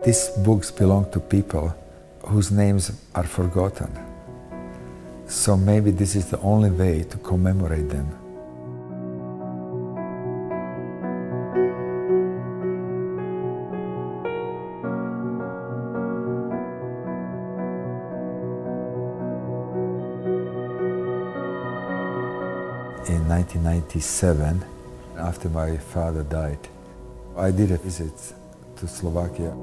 These books belong to people whose names are forgotten. So maybe this is the only way to commemorate them. In 1997, after my father died, I did a visit to Slovakia.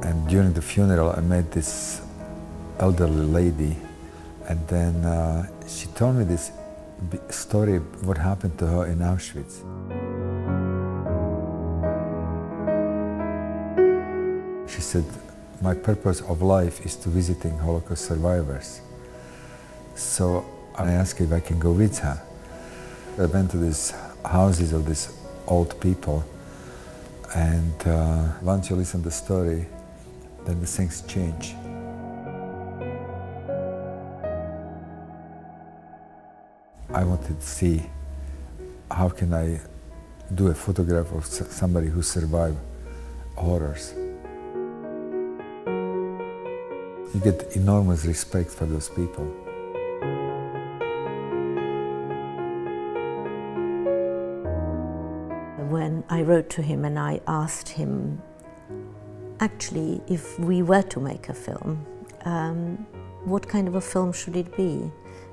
And during the funeral, I met this elderly lady, and then she told me this story, what happened to her in Auschwitz. She said, my purpose of life is to visiting Holocaust survivors. So I asked if I can go with her. I went to these houses of these old people, and once you listen to the story, then the things change. I wanted to see how can I do a photograph of somebody who survived horrors. You get enormous respect for those people. When I wrote to him and I asked him, actually, if we were to make a film, what kind of a film should it be?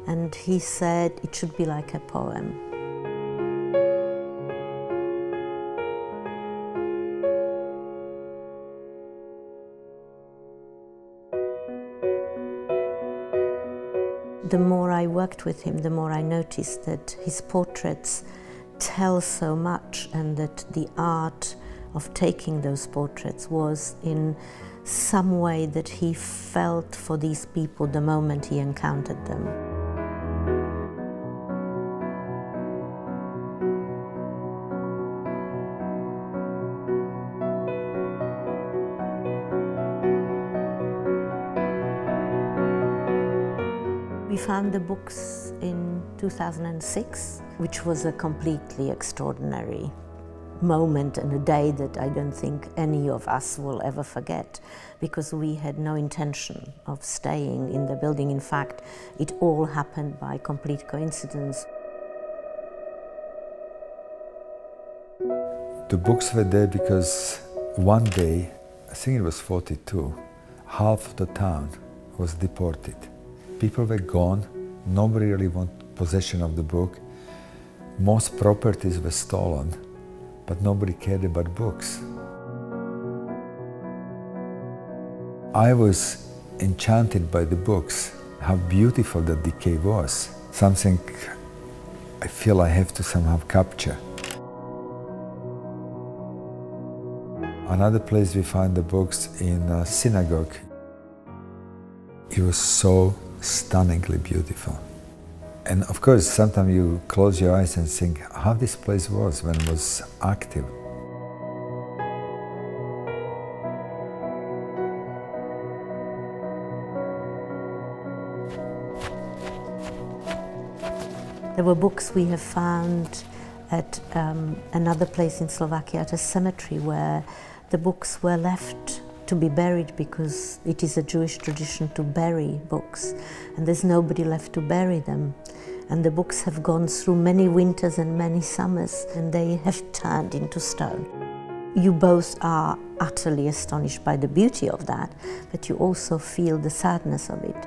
And he said it should be like a poem. The more I worked with him, the more I noticed that his portraits tell so much, and that the art of taking those portraits was in some way that he felt for these people the moment he encountered them. We found the books in 2006, which was a completely extraordinary moment and a day that I don't think any of us will ever forget, because we had no intention of staying in the building. In fact, it all happened by complete coincidence. The books were there because one day, I think it was 42, half of the town was deported. People were gone, nobody really wanted possession of the book. Most properties were stolen, but nobody cared about books. I was enchanted by the books, how beautiful the decay was. Something I feel I have to somehow capture. Another place we find the books in a synagogue. It was so stunningly beautiful. And of course, sometimes you close your eyes and think how this place was when it was active. There were books we have found at another place in Slovakia, at a cemetery, where the books were left to be buried because it is a Jewish tradition to bury books, and there's nobody left to bury them. And the books have gone through many winters and many summers, and they have turned into stone. You both are utterly astonished by the beauty of that, but you also feel the sadness of it.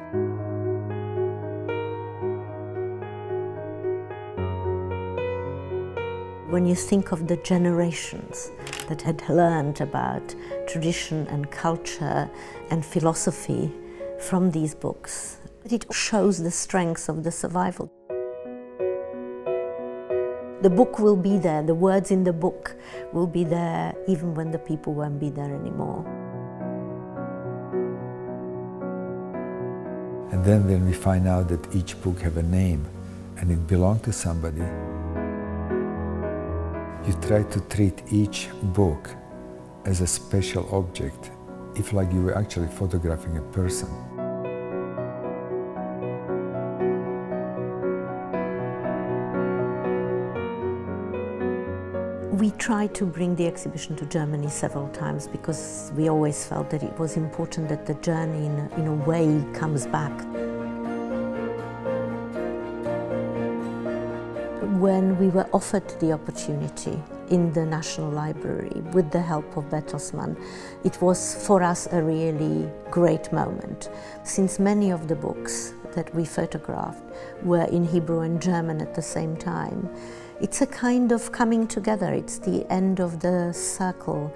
When you think of the generations that had learned about tradition and culture and philosophy from these books, it shows the strength of the survival. The book will be there, the words in the book will be there even when the people won't be there anymore. And then when we find out that each book have a name and it belonged to somebody, you try to treat each book as a special object, if like you were actually photographing a person. We tried to bring the exhibition to Germany several times because we always felt that it was important that the journey in a way comes back. When we were offered the opportunity in the National Library with the help of Bertelsmann, it was for us a really great moment. Since many of the books that we photographed were in Hebrew and German at the same time, it's a kind of coming together, it's the end of the circle.